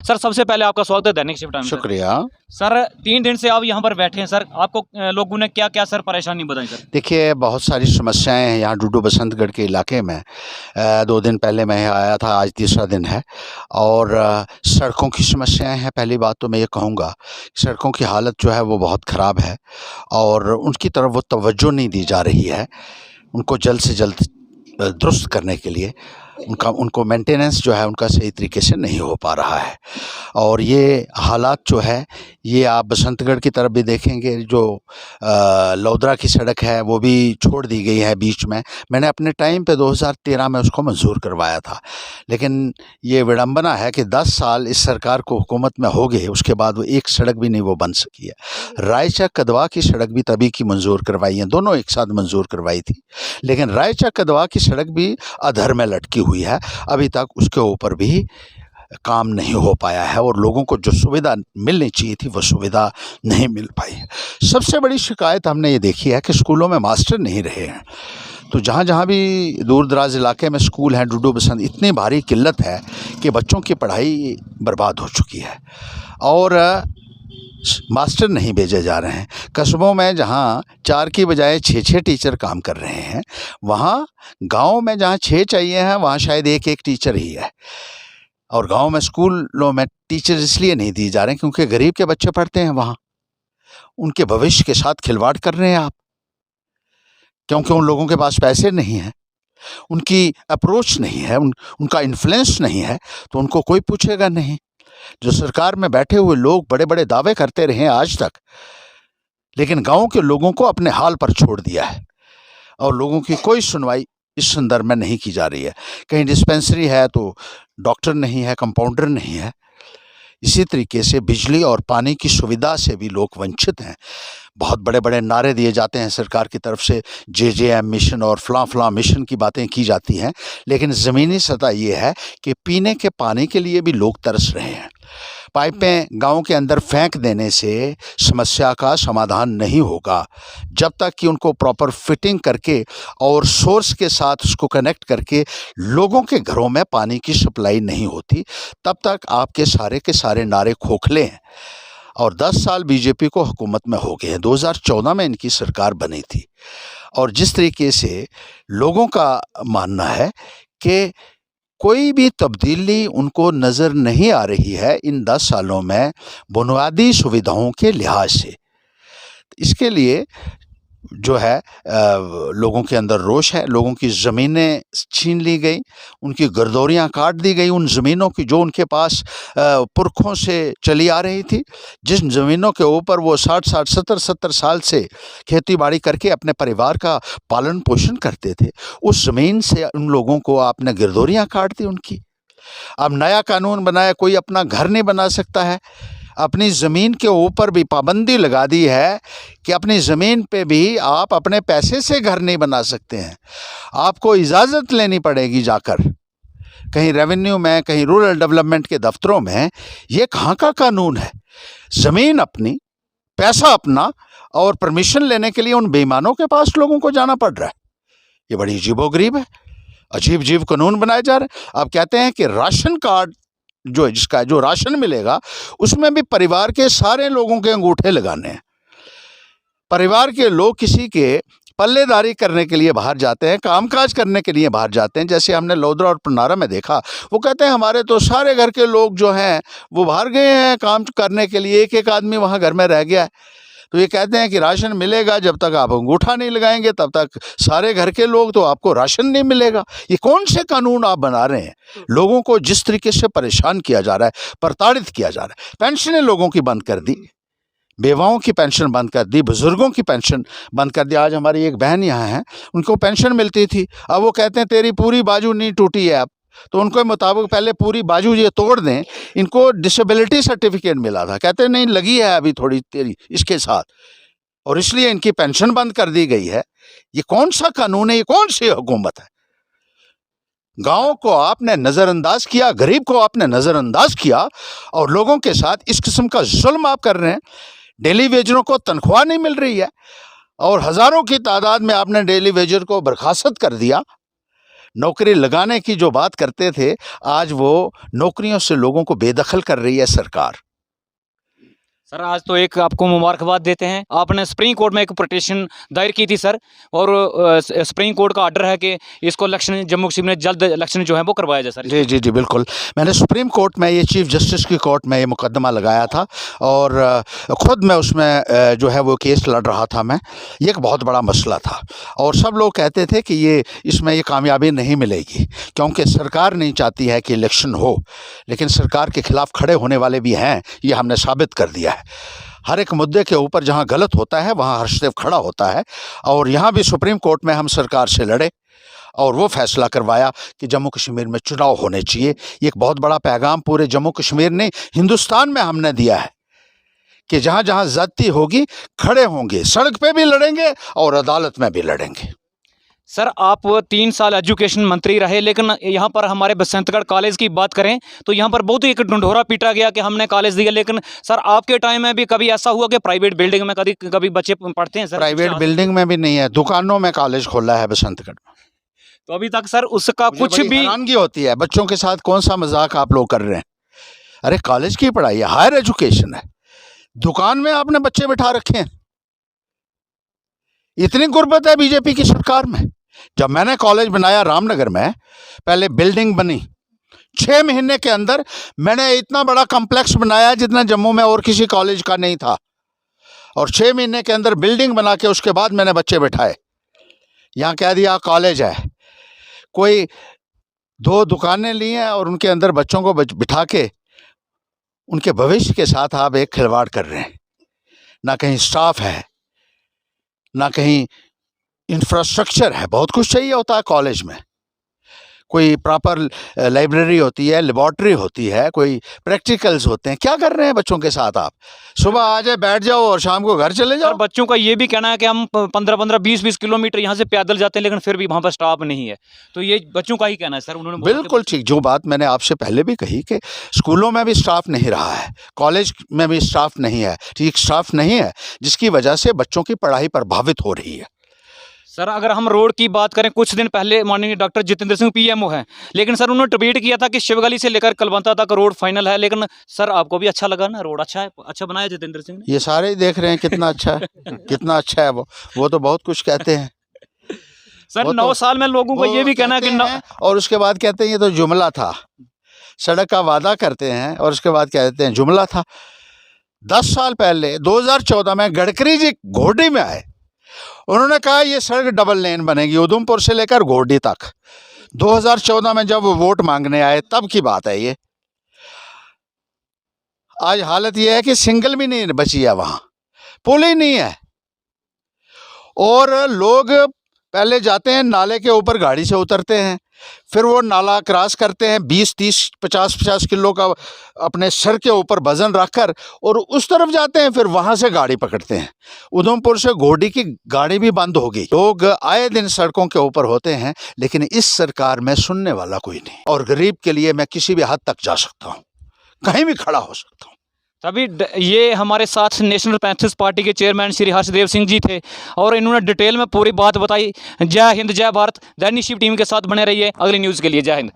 Sir सबसे पहले आपका स्वागत है दैनिक शिफ्ट टाइम में। शुक्रिया। सर 3 दिन से आप यहाँ पर बैठे हैं सर, आपको लोगों ने क्या क्या सर परेशानी बताई सर? देखिए, बहुत सारी समस्याएं हैं यहाँ डूडू बसंतगढ़ के इलाके में। 2 दिन पहले मैं यहाँ आया था, आज तीसरा दिन है। और सड़कों की समस्याएं हैं। पहली बात तो मैं ये कहूँगा, सड़कों की हालत जो है वो बहुत ख़राब है और उनकी तरफ वो तवज्जो नहीं दी जा रही है। उनको जल्द से जल्द दुरुस्त करने के लिए उनको मेंटेनेंस जो है उनका सही तरीके से नहीं हो पा रहा है। और ये हालात जो है ये आप बसंतगढ़ की तरफ भी देखेंगे, जो लोधरा की सड़क है वो भी छोड़ दी गई है बीच में। मैंने अपने टाइम पे 2013 में उसको मंजूर करवाया था, लेकिन ये विडंबना है कि 10 साल इस सरकार को हुकूमत में हो गए, उसके बाद वो एक सड़क भी नहीं वो बन सकी है। रायचा कदवा की सड़क भी तभी की मंजूर करवाई है, दोनों एक साथ मंजूर करवाई थी, लेकिन रायचा कदवा की सड़क भी अधर में लटकी हुई है। अभी तक उसके ऊपर भी काम नहीं हो पाया है और लोगों को जो सुविधा मिलनी चाहिए थी वो सुविधा नहीं मिल पाई है। सबसे बड़ी शिकायत हमने ये देखी है कि स्कूलों में मास्टर नहीं रहे हैं। तो जहाँ जहाँ भी दूर दराज इलाके में स्कूल हैं, डूडू बसंत इतनी भारी किल्लत है कि बच्चों की पढ़ाई बर्बाद हो चुकी है और मास्टर नहीं भेजे जा रहे हैं। कस्बों में जहाँ 4 की बजाय 6-6 टीचर काम कर रहे हैं, वहाँ गाँव में जहाँ 6 चाहिए हैं वहाँ शायद 1-1 टीचर ही है। और गांव में स्कूलों में टीचर इसलिए नहीं दिए जा रहे हैं क्योंकि गरीब के बच्चे पढ़ते हैं वहाँ। उनके भविष्य के साथ खिलवाड़ कर रहे हैं आप, क्योंकि उन लोगों के पास पैसे नहीं हैं, उनकी अप्रोच नहीं है, उनका इन्फ्लुएंस नहीं है, तो उनको कोई पूछेगा नहीं। जो सरकार में बैठे हुए लोग बड़े बड़े दावे करते रहे आज तक, लेकिन गाँव के लोगों को अपने हाल पर छोड़ दिया है और लोगों की कोई सुनवाई इस संदर्भ में नहीं की जा रही है। कहीं डिस्पेंसरी है तो डॉक्टर नहीं है, कंपाउंडर नहीं है। इसी तरीके से बिजली और पानी की सुविधा से भी लोग वंचित हैं। बहुत बड़े बड़े नारे दिए जाते हैं सरकार की तरफ से, JJM मिशन और फलां मिशन की बातें की जाती हैं, लेकिन ज़मीनी सतह ये है कि पीने के पानी के लिए भी लोग तरस रहे हैं। पाइपें गांव के अंदर फेंक देने से समस्या का समाधान नहीं होगा। जब तक कि उनको प्रॉपर फिटिंग करके और सोर्स के साथ उसको कनेक्ट करके लोगों के घरों में पानी की सप्लाई नहीं होती, तब तक आपके सारे के सारे नारे खोखले हैं। और 10 साल बीजेपी को हुकूमत में हो गए हैं। 2014 में इनकी सरकार बनी थी और जिस तरीके से लोगों का मानना है कि कोई भी तब्दीली उनको नज़र नहीं आ रही है इन 10 सालों में बुनियादी सुविधाओं के लिहाज से। इसके लिए जो है लोगों के अंदर रोष है। लोगों की ज़मीनें छीन ली गई, उनकी गर्दौरियाँ काट दी गई, उन ज़मीनों की जो उनके पास पुरखों से चली आ रही थी, जिन ज़मीनों के ऊपर वो 60-60 70-70 साल से खेती बाड़ी करके अपने परिवार का पालन पोषण करते थे, उस ज़मीन से उन लोगों को आपने गर्दौरियाँ काट दी उनकी। अब नया कानून बनाया, कोई अपना घर नहीं बना सकता है। अपनी ज़मीन के ऊपर भी पाबंदी लगा दी है कि अपनी ज़मीन पे भी आप अपने पैसे से घर नहीं बना सकते हैं, आपको इजाज़त लेनी पड़ेगी जाकर कहीं रेवेन्यू में, कहीं रूरल डेवलपमेंट के दफ्तरों में। ये कहाँ का कानून है? ज़मीन अपनी, पैसा अपना, और परमिशन लेने के लिए उन बेईमानों के पास लोगों को जाना पड़ रहा है। ये बड़ी अजीबोगरीब है, अजीब अजीब कानून बनाए जा रहे हैं। अब कहते हैं कि राशन कार्ड जो जिसका जो राशन मिलेगा उसमें भी परिवार के सारे लोगों के अंगूठे लगाने हैं। परिवार के लोग किसी के पल्लेदारी करने के लिए बाहर जाते हैं, कामकाज करने के लिए बाहर जाते हैं, जैसे हमने लोधरा और पनारा में देखा। वो कहते हैं हमारे तो सारे घर के लोग जो हैं वो बाहर गए हैं काम करने के लिए, एक एक आदमी वहाँ घर में रह गया है। तो ये कहते हैं कि राशन मिलेगा, जब तक आप अंगूठा नहीं लगाएंगे तब तक सारे घर के लोग तो आपको राशन नहीं मिलेगा। ये कौन से कानून आप बना रहे हैं? लोगों को जिस तरीके से परेशान किया जा रहा है, प्रताड़ित किया जा रहा है। पेंशनें लोगों की बंद कर दी, बेवाओं की पेंशन बंद कर दी, बुजुर्गों की पेंशन बंद कर दी। आज हमारी एक बहन यहाँ है, उनको पेंशन मिलती थी, अब वो कहते हैं तेरी पूरी बाजू नहीं टूटी है अब, तो उनके मुताबिक पहले पूरी बाजू ये तोड़ दें। इनको डिसेबिलिटी सर्टिफिकेट मिला था, कहते नहीं लगी है अभी थोड़ी तेरी इसके साथ, और इसलिए इनकी पेंशन बंद कर दी गई है। ये कौन सा कानून है? ये कौन सी हुकूमत है? गाँव को आपने नज़रअंदाज किया, गरीब को आपने नज़रअंदाज किया और लोगों के साथ इस किस्म का जुल्म आप कर रहे हैं। डेली वेजरों को तनख्वाह नहीं मिल रही है और हज़ारों की तादाद में आपने डेली वेजर को बर्खास्त कर दिया। नौकरी लगाने की जो बात करते थे, आज वो नौकरियों से लोगों को बेदखल कर रही है सरकार। सर आज तो एक आपको मुबारकबाद देते हैं, आपने सुप्रीम कोर्ट में एक पिटीशन दायर की थी सर, और सुप्रीम कोर्ट का ऑर्डर है कि इसको इलेक्शन जम्मू कश्मीर में जल्द इलेक्शन जो है वो करवाया जाए सर। जी जी जी बिल्कुल। मैंने सुप्रीम कोर्ट में, ये चीफ जस्टिस की कोर्ट में ये मुकदमा लगाया था और ख़ुद मैं उसमें जो है वो केस लड़ रहा था मैं। ये एक बहुत बड़ा मसला था और सब लोग कहते थे कि ये इसमें ये कामयाबी नहीं मिलेगी क्योंकि सरकार नहीं चाहती है कि इलेक्शन हो, लेकिन सरकार के ख़िलाफ़ खड़े होने वाले भी हैं, ये हमने साबित कर दिया है। हर एक मुद्दे के ऊपर जहां गलत होता है वहां हर्षदेव खड़ा होता है और यहां भी सुप्रीम कोर्ट में हम सरकार से लड़े और वो फैसला करवाया कि जम्मू कश्मीर में चुनाव होने चाहिए। ये एक बहुत बड़ा पैगाम पूरे जम्मू कश्मीर ने, हिंदुस्तान में हमने दिया है कि जहां जहां ज़्यादती होगी खड़े होंगे, सड़क पे भी लड़ेंगे और अदालत में भी लड़ेंगे। सर आप 3 साल एजुकेशन मंत्री रहे, लेकिन यहाँ पर हमारे बसंतगढ़ कॉलेज की बात करें तो यहाँ पर बहुत ही एक ढंढोरा पीटा गया कि हमने कॉलेज दिया, लेकिन सर आपके टाइम में भी कभी ऐसा हुआ कि प्राइवेट बिल्डिंग में कभी कभी बच्चे पढ़ते हैं सर? प्राइवेट बिल्डिंग में भी नहीं है, दुकानों में कॉलेज खोला है बसंतगढ़ में। तो अभी तक सर उसका मुझे कुछ बड़ी भी हैरानगी होती है, बच्चों के साथ कौन सा मजाक आप लोग कर रहे हैं? अरे कॉलेज की पढ़ाई है, हायर एजुकेशन है, दुकान में आपने बच्चे बिठा रखे हैं। इतनी गुर्बत है बीजेपी की सरकार में। जब मैंने कॉलेज बनाया रामनगर में, पहले बिल्डिंग बनी, 6 महीने के अंदर मैंने इतना बड़ा कॉम्प्लेक्स बनाया जितना जम्मू में और किसी कॉलेज का नहीं था, और 6 महीने के अंदर बिल्डिंग बना के उसके बाद मैंने बच्चे बिठाए। यहाँ कह दिया कॉलेज है, कोई 2 दुकानें ली हैं और उनके अंदर बच्चों को बिठा के उनके भविष्य के साथ आप एक खिलवाड़ कर रहे हैं। ना कहीं स्टाफ है, ना कहीं इंफ्रास्ट्रक्चर है। बहुत कुछ चाहिए होता है कॉलेज में, कोई प्रॉपर लाइब्रेरी होती है, लेबॉर्ट्री होती है, कोई प्रैक्टिकल्स होते हैं। क्या कर रहे हैं बच्चों के साथ आप? सुबह आ जाए, बैठ जाओ और शाम को घर चले जाओ। सर बच्चों का ये भी कहना है कि हम 15-15, 20-20 किलोमीटर यहाँ से पैदल जाते हैं, लेकिन फिर भी वहाँ पर स्टाफ नहीं है। तो ये बच्चों का ही कहना है सर, उन्होंने बोला बिल्कुल ठीक, जो बात मैंने आपसे पहले भी कही कि स्कूलों में भी स्टाफ नहीं रहा है, कॉलेज में भी स्टाफ नहीं है, ठीक स्टाफ नहीं है, जिसकी वजह से बच्चों की पढ़ाई प्रभावित हो रही है। सर अगर हम रोड की बात करें, कुछ दिन पहले माननीय डॉक्टर जितेंद्र सिंह पीएमओ हैं, लेकिन सर उन्होंने ट्वीट किया था कि शिवगली से लेकर कलवंता तक रोड फाइनल है। लेकिन सर आपको भी अच्छा लगा ना, रोड अच्छा है, अच्छा बनाया जितेंद्र सिंह ने? ये सारे ही देख रहे हैं कितना अच्छा है, कितना अच्छा है। वो तो बहुत कुछ कहते हैं सर। 9 साल में लोगों को ये भी कहना है कि और उसके बाद कहते हैं ये तो जुमला था। सड़क का वादा करते हैं और उसके बाद कहते हैं जुमला था। 10 साल पहले 2014 में गडकरी जी घोड़ी में आए, उन्होंने कहा ये सड़क डबल लेन बनेगी उधमपुर से लेकर घोड़ी तक। 2014 में जब वो वोट मांगने आए तब की बात है ये। आज हालत ये है कि सिंगल भी नहीं बची है, वहाँ पुल ही नहीं है, और लोग पहले जाते हैं नाले के ऊपर, गाड़ी से उतरते हैं, फिर वो नाला क्रॉस करते हैं 20-30, 50-50 किलो का अपने सर के ऊपर वजन रखकर, और उस तरफ जाते हैं, फिर वहाँ से गाड़ी पकड़ते हैं। उधमपुर से घोड़ी की गाड़ी भी बंद हो गई। लोग आए दिन सड़कों के ऊपर होते हैं, लेकिन इस सरकार में सुनने वाला कोई नहीं। और गरीब के लिए मैं किसी भी हद तक जा सकता हूँ, कहीं भी खड़ा हो सकता हूँ। तभी ये हमारे साथ नेशनल पैंथर्स पार्टी के चेयरमैन श्री हर्षदेव सिंह जी थे और इन्होंने डिटेल में पूरी बात बताई। जय हिंद, जय भारत। दैनिक शिव टीम के साथ बने रहिए अगली न्यूज़ के लिए। जय हिंद।